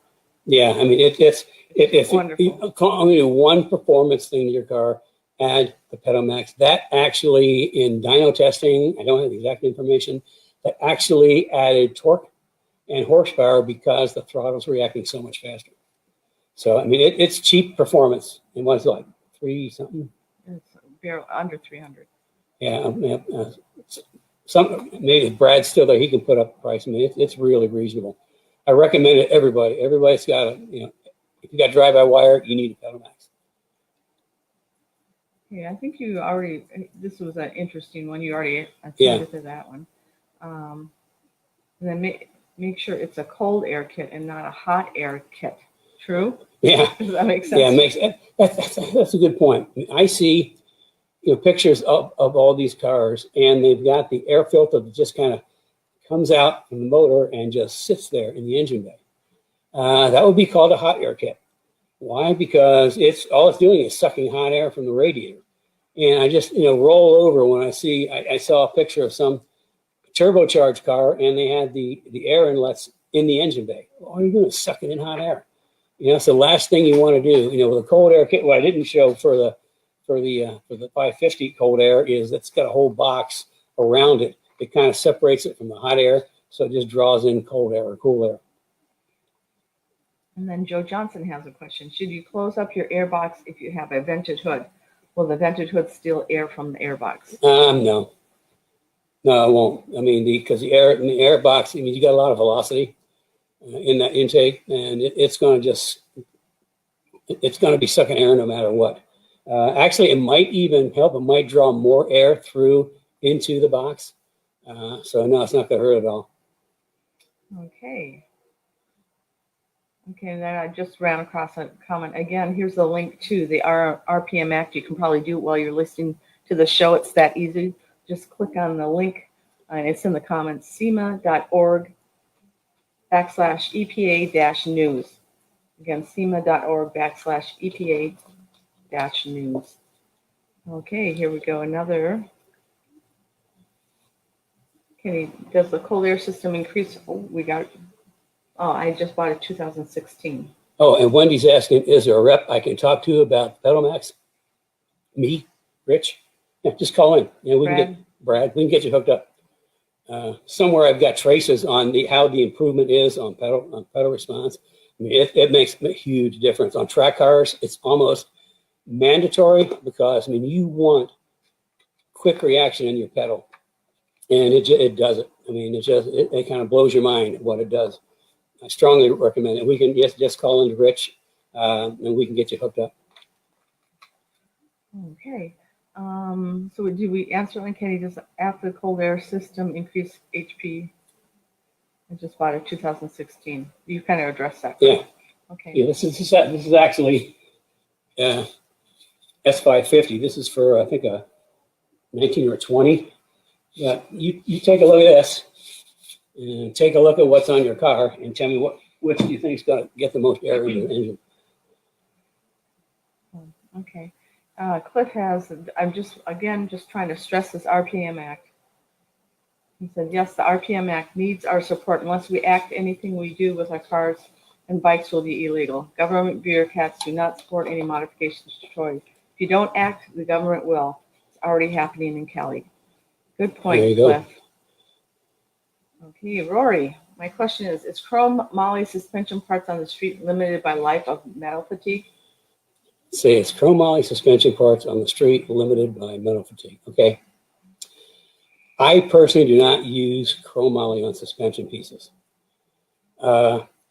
Yeah, I mean, it's wonderful. Only do one performance thing to your car, add the pedal max. That actually, in dyno testing, I don't have the exact information, that actually added torque and horsepower because the throttle's reacting so much faster. So, I mean, it's cheap performance. And what's it like, 3 something? It's barely under 300. Yeah, maybe if Brad's still there, he can put up the price. I mean, it's really reasonable. I recommend it to everybody. Everybody's got if you got drive-by-wire, you need a pedal max. Yeah, I think you already, this was an interesting one. You already attended to that one. And then make sure it's a cold air kit and not a hot air kit. True? Yeah. Does that make sense? Yeah, that's a good point. I see pictures of all these cars, and they've got the air filter that just kind of comes out from the motor and just sits there in the engine bay. That would be called a hot air kit. Why? Because all it's doing is sucking hot air from the radiator. And I just roll over when I saw a picture of some turbocharged car, and they had the air inlets in the engine bay. All you're doing is sucking in hot air. You know, it's the last thing you want to do. You know, with a cold air kit, what I didn't show for the 550 cold air is it's got a whole box around it. It kind of separates it from the hot air, so it just draws in cold air or cool air. And then Joe Johnson has a question. Should you close up your air box if you have a vented hood? Will the vented hood steal air from the air box? No. No, it won't. I mean, because the air box, I mean, you got a lot of velocity in that intake, and it's going to be sucking air no matter what. Actually, it might even help. It might draw more air through into the box. So no, it's not going to hurt at all. Okay. Okay, then I just ran across a comment. Again, here's the link to the RPM Act. You can probably do it while you're listening to the show. It's that easy. Just click on the link, and it's in the comments, SEMA.org/EPA-news. Again, SEMA.org/EPA-news. Okay, here we go. Another. Okay, does the cold air system increase? I just bought a 2016. Oh, and Wendy's asking, is there a rep I can talk to about PedalMax? Me, Rich? Yeah, just call in. Yeah, we can get Brad. We can get you hooked up. Somewhere I've got traces on how the improvement is on pedal response. I mean, it makes a huge difference. On track cars, it's almost mandatory because, I mean, you want quick reaction in your pedal, and it does it. I mean, it kind of blows your mind what it does. I strongly recommend it. We can just call into Rich, and we can get you hooked up. Okay. So did we answer, Kenny, does after the cold air system increase HP? I just bought a 2016. You kind of addressed that. Yeah. Okay. Yeah, this is actually S550. This is for, I think, a 19 or 20. Yeah, you take a look at this and take a look at what's on your car and tell me which do you think is going to get the most air into the engine. Okay. Cliff has, I'm just trying to stress this RPM Act. He said, yes, the RPM Act needs our support. Unless we act, anything we do with our cars and bikes will be illegal. Government bureaucrats do not support any modifications to choice. If you don't act, the government will. It's already happening in Cali. Good point, there you Cliff. go. Okay, Rory, my question is chrome moly suspension parts on the street limited by life of metal fatigue? Say it's chromoly suspension parts on the street limited by metal fatigue. Okay. I personally do not use chromoly on suspension pieces.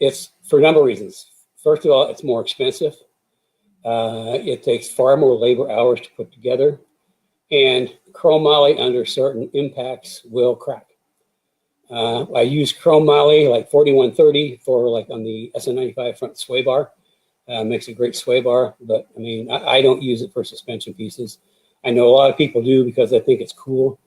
It's for a number of reasons. First of all, it's more expensive. It takes far more labor hours to put together, and chromoly under certain impacts will crack. I use chromoly like 4130 for like on the SN95 front sway bar. Makes a great sway bar, but I mean, I don't use it for suspension pieces. I know a lot of people do because I think it's cool.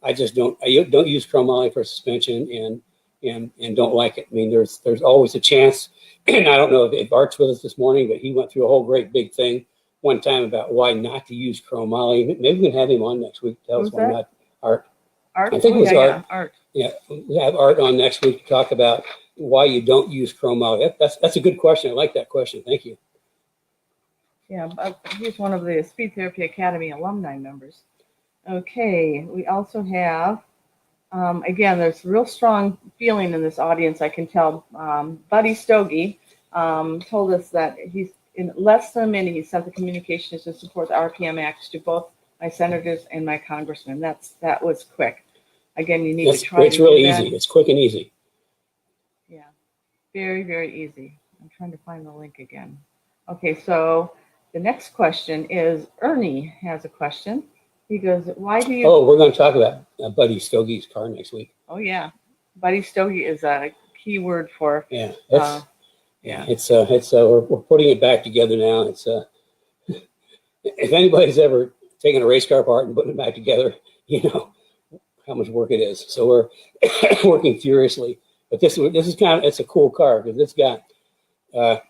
I just don't. I don't use chromoly for suspension, and don't like it. I mean, there's always a chance. And I don't know if Art's with us this morning, but he went through a whole great big thing one time about why not to use chromoly. Maybe we can have him on next week. Tell us why not. Art. Art. I think it was Art. Yeah, Art. Yeah, we have Art on next week to talk about why you don't use chromoly. That's a good question. I like that question. Thank you. Yeah, he's one of the Speed Therapy Academy alumni members. Okay, we also have, again, there's real strong feeling in this audience, I can tell. Buddy Stogie told us that he's in less than a minute, he sent the communications to support the RPM Act to both my senators and my congressmen. That was quick. Again, you need to try. It's really easy. It's quick and easy. Yeah, very, very easy. I'm trying to find the link again. Okay, so the next question is Ernie has a question. He goes, why do you... Oh, we're going to talk about Buddy Stogie's car next week. Oh, yeah. Buddy Stogie is a key word for... Yeah. We're putting it back together now. It's if anybody's ever taken a race car apart and putting it back together, you know how much work it is. So we're working furiously. But this is it's a cool car because it's got... I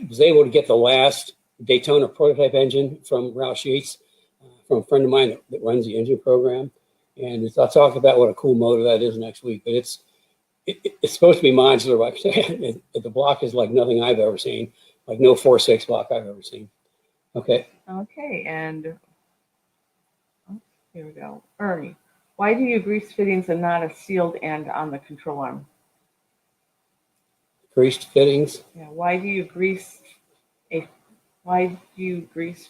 was able to get the last Daytona prototype engine from Roush Yates, from a friend of mine that runs the engine program. And I'll talk about what a cool motor that is next week. But it's supposed to be modular. Like I said, the block is like nothing I've ever seen, like no 4.6 block I've ever seen. Okay. Okay, and here we go. Ernie, why do you grease fittings and not a sealed end on the control arm? Greased fittings. Yeah, why do you grease a grease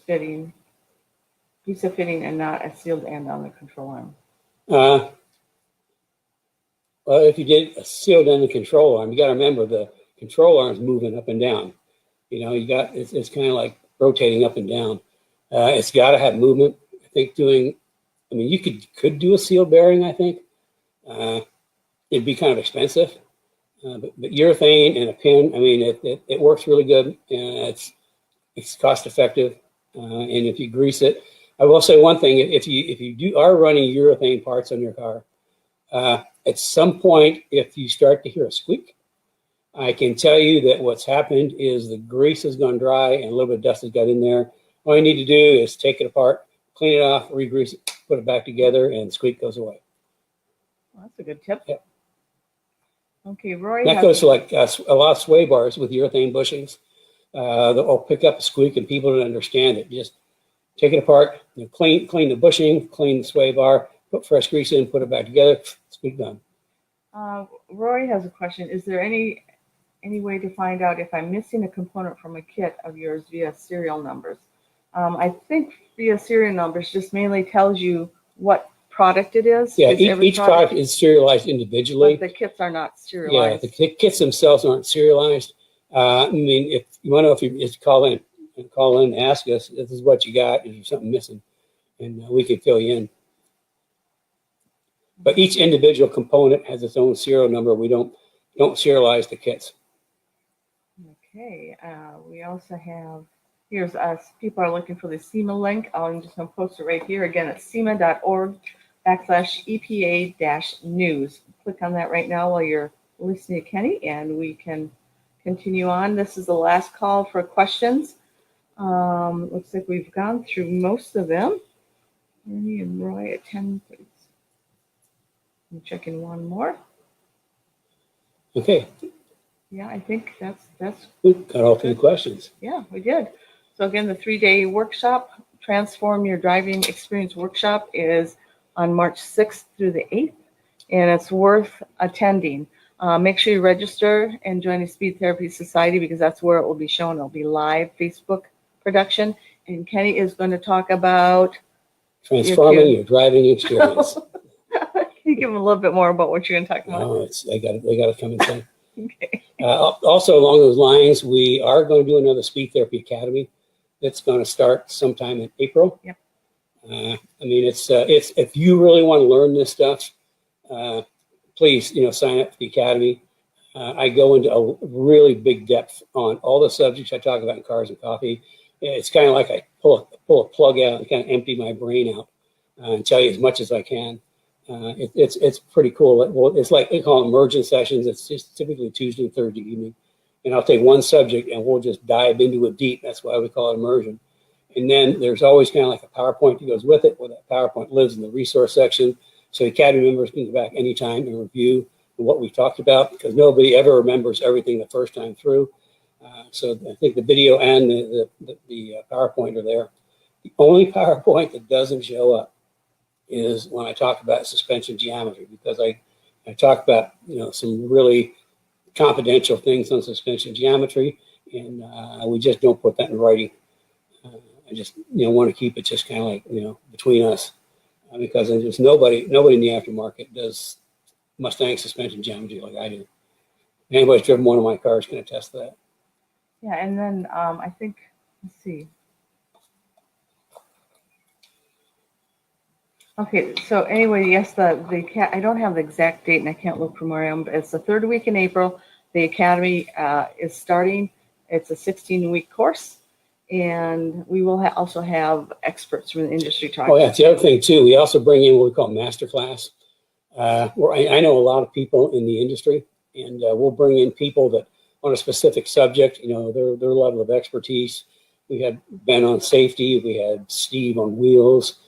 a fitting and not a sealed end on the control arm? Well, if you did a sealed end the control arm, you got to remember the control arm is moving up and down. You know, it's kind of like rotating up and down. It's got to have movement. I think you could do a sealed bearing. I think it'd be kind of expensive, but urethane and a pin. I mean, it works really good. It's cost effective, and if you grease it, I will say one thing: if you are running urethane parts on your car, at some point, if you start to hear a squeak, I can tell you that what's happened is the grease has gone dry and a little bit of dust has got in there. All you need to do is take it apart, clean it off, re-grease it, put it back together, and the squeak goes away. Well, that's a good tip. Yep. Okay, Roy. That goes to like a lot of sway bars with urethane bushings. They'll pick up a squeak and people don't understand it. Just take it apart, clean the bushing, clean the sway bar, put fresh grease in, put it back together, squeak done. Roy has a question. Is there any way to find out if I'm missing a component from a kit of yours via serial numbers? I think via serial numbers just mainly tells you what product it is. Yeah, each product is serialized individually. But the kits are not serialized. Yeah, the kits themselves aren't serialized. I mean, if you want to know, if you just call in and ask us, this is what you got, is there something missing? And we can fill you in. But each individual component has its own serial number. We don't serialize the kits. Okay, we also have, here's us. People are looking for the SEMA link. I'm just going to post it right here. Again, it's SEMA.org/EPA-news. Click on that right now while you're listening to Kenny, and we can continue on. This is the last call for questions. Looks like we've gone through most of them. Ernie and Roy at 10, please. I'm checking one more. Okay. Yeah, I think that's We got all three questions. Yeah, we did. So again, the 3-day workshop, Transform Your Driving Experience workshop, is on March 6th through the 8th, and it's worth attending. Make sure you register and join the Speed Therapy Society, because that's where it will be shown. It'll be live Facebook production, and Kenny is going to talk about transforming your driving experience. Can you give them a little bit more about what you're going to talk about? No, they got to come and say. Okay. Also, along those lines, we are going to do another Speed Therapy Academy that's going to start sometime in April. Yep. I mean, it's if you really want to learn this stuff, please, sign up for the Academy. I go into a really big depth on all the subjects I talk about in Cars and Coffee. It's kind of like I pull a plug out and kind of empty my brain out and tell you as much as I can. It's pretty cool. Well, it's like they call it immersion sessions. It's just typically Tuesday and Thursday evening, and I'll take one subject and we'll just dive into it deep. That's why we call it immersion. And then there's always kind of like a PowerPoint that goes with it, where that PowerPoint lives in the resource section, so Academy members can go back anytime and review what we talked about, because nobody ever remembers everything the first time through. So I think the video and the PowerPoint are there. The only PowerPoint that doesn't show up is when I talk about suspension geometry, because I talk about some really confidential things on suspension geometry, and we just don't put that in writing. I just want to keep it just kind of like between us, because there's nobody in the aftermarket does Mustang suspension geometry like I do. Anybody's driven one of my cars can attest to that. Yeah, and then I think, let's see. Okay, so anyway, yes, I don't have the exact date, and I can't look from where I am, but it's the third week in April. The Academy is starting. It's a 16-week course, and we will also have experts from the industry talking. Oh, yeah, it's the other thing, too. We also bring in what we call masterclass. Where I know a lot of people in the industry, and we'll bring in people that on a specific subject, their level of expertise. We had Ben on safety. We had Steve on wheels.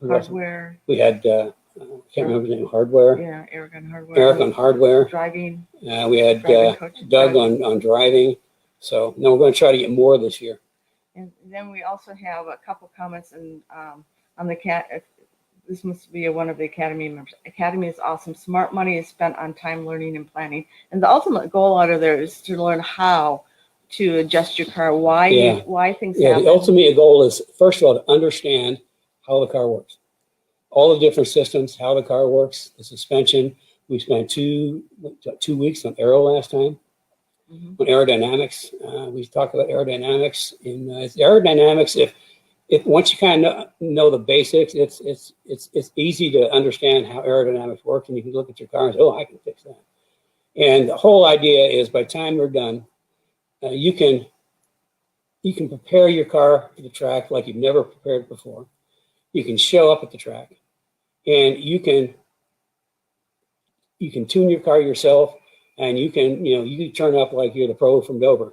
Hardware. We had, can't remember the name, Hardware. Yeah, Eric on Hardware. Eric on Hardware. Driving. We had Coach, Doug on driving. So no, we're going to try to get more this year. And then we also have a couple comments on the cat. This must be one of the Academy members. Academy is awesome. Smart money is spent on time, learning, and planning. And the ultimate goal out of there is to learn how to adjust your car, why things happen. The ultimate goal is, first of all, to understand how the car works. All the different systems, how the car works, the suspension. We spent 2 weeks on aero last time, on aerodynamics. We talked about aerodynamics. In aerodynamics, if once you kind of know the basics, it's easy to understand how aerodynamics works, and you can look at your car and say, oh, I can fix that. And the whole idea is, by the time you're done, you can prepare your car for the track like you've never prepared before. You can show up at the track, and you can tune your car yourself, and you can turn up like you're the pro from Dover.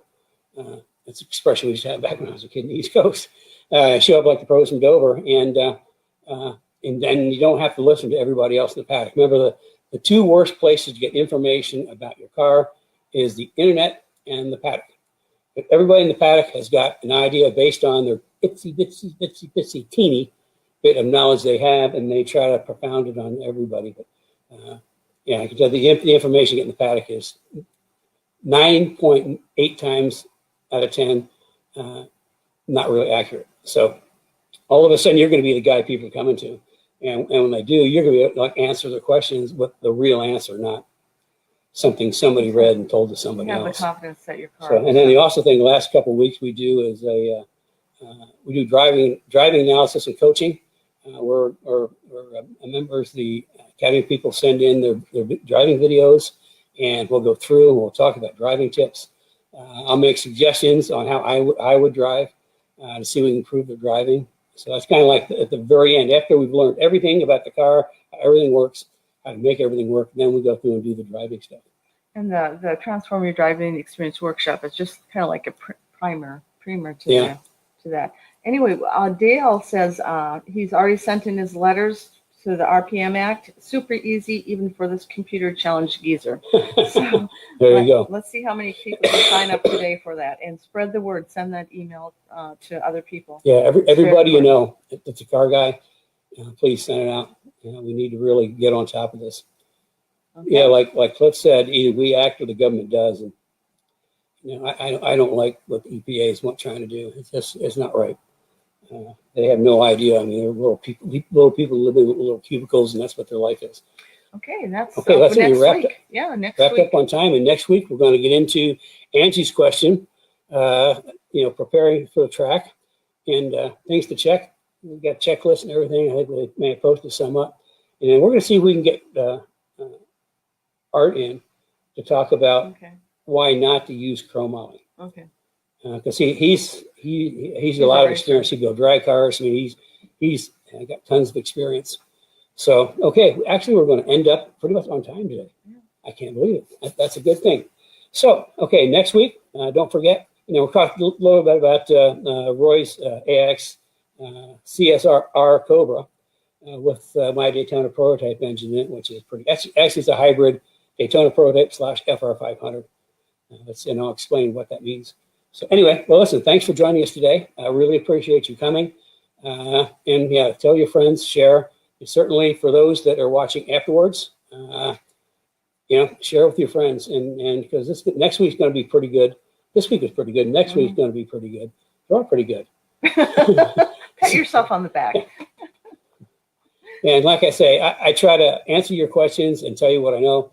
That's an expression we used to have back when I was a kid in the East Coast. Show up like the pros from Dover, and then you don't have to listen to everybody else in the paddock. Remember, the two worst places to get information about your car is the internet and the paddock. If everybody in the paddock has got an idea based on their itsy teeny bit of knowledge they have, and they try to propound it on everybody. But I can tell the information you get in the paddock is 9.8 times out of 10 not really accurate. So all of a sudden, you're going to be the guy people are coming to. And when they do, you're going to be able to answer their questions with the real answer, not something somebody read and told to somebody else. You have the confidence that your car. So, and then the also thing, the last couple of weeks we do is we do driving analysis and coaching. We're members. The Academy people send in their driving videos, and we'll go through and we'll talk about driving tips. I'll make suggestions on how I would drive to see if we can improve their driving. So that's kind of like at the very end, after we've learned everything about the car, how everything works, how to make everything work, then we go through and do the driving stuff. And the Transform Your Driving Experience workshop is just kind of like a primer to that. Anyway, Dale says he's already sent in his letters to the RPM Act. Super easy, even for this computer challenge geezer. So there you go. Let's see how many people can sign up today for that, and spread the word. Send that email to other people. Yeah, everybody you know that's a car guy, please send it out. We need to really get on top of this. Okay. Yeah, like Cliff said, either we act or the government does, and I don't like what the EPA is trying to do. It's not right. They have no idea. I mean, they're little people living with little cubicles, and that's what their life is. Okay, that's okay. Let's next wrap week. Yeah, next wrapped week. Up on time, and next week we're going to get into Angie's question. Preparing for the track and things to check. We've got checklists and everything. I think we may have posted some up, and then we're going to see if we can get Art in to talk about why not to use chromoly. Okay. Because he's a lot of experience. He built drag cars. I mean, he's got tons of experience. So, okay, actually, we're going to end up pretty much on time today. Yeah. I can't believe it. That's a good thing. So, okay, next week, don't forget, we'll talk a little bit about Roy's AX CSR Cobra with my Daytona prototype engine in it, which is actually it's a hybrid Daytona prototype / FR500. And I'll explain what that means. So anyway, well, listen, thanks for joining us today. I really appreciate you coming. And yeah, tell your friends, share. And certainly for those that are watching afterwards, share with your friends. And because next week's going to be pretty good. This week is pretty good. Next week's going to be pretty good. They're all pretty good. Pat yourself on the back. And like I say, I try to answer your questions and tell you what I know.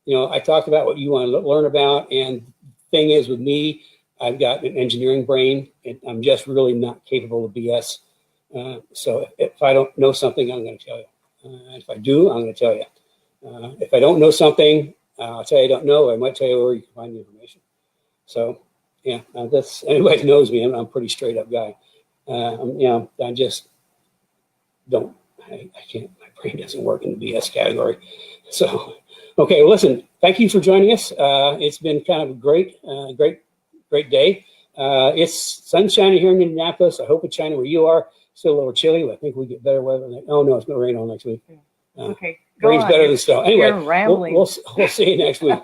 I talk about what you want to learn about. And the thing is with me, I've got an engineering brain, and I'm just really not capable of BS. So if I don't know something, I'm going to tell you. If I do, I'm going to tell you. If I don't know something, I'll tell you I don't know. I might tell you where you can find the information. So, yeah, that's anybody who knows me. I'm a pretty straight up guy. I just don't. I can't. My brain doesn't work in the BS category. So, okay. Well, listen. Thank you for joining us. It's been kind of a great day. It's sunshiny here in Indianapolis. I hope it's shining where you are. still a little chilly. But I think we get better weather. Oh no, it's going to rain all next week. Okay, go Rain's on. better than snow. Anyway, You're rambling. we'll see you next week.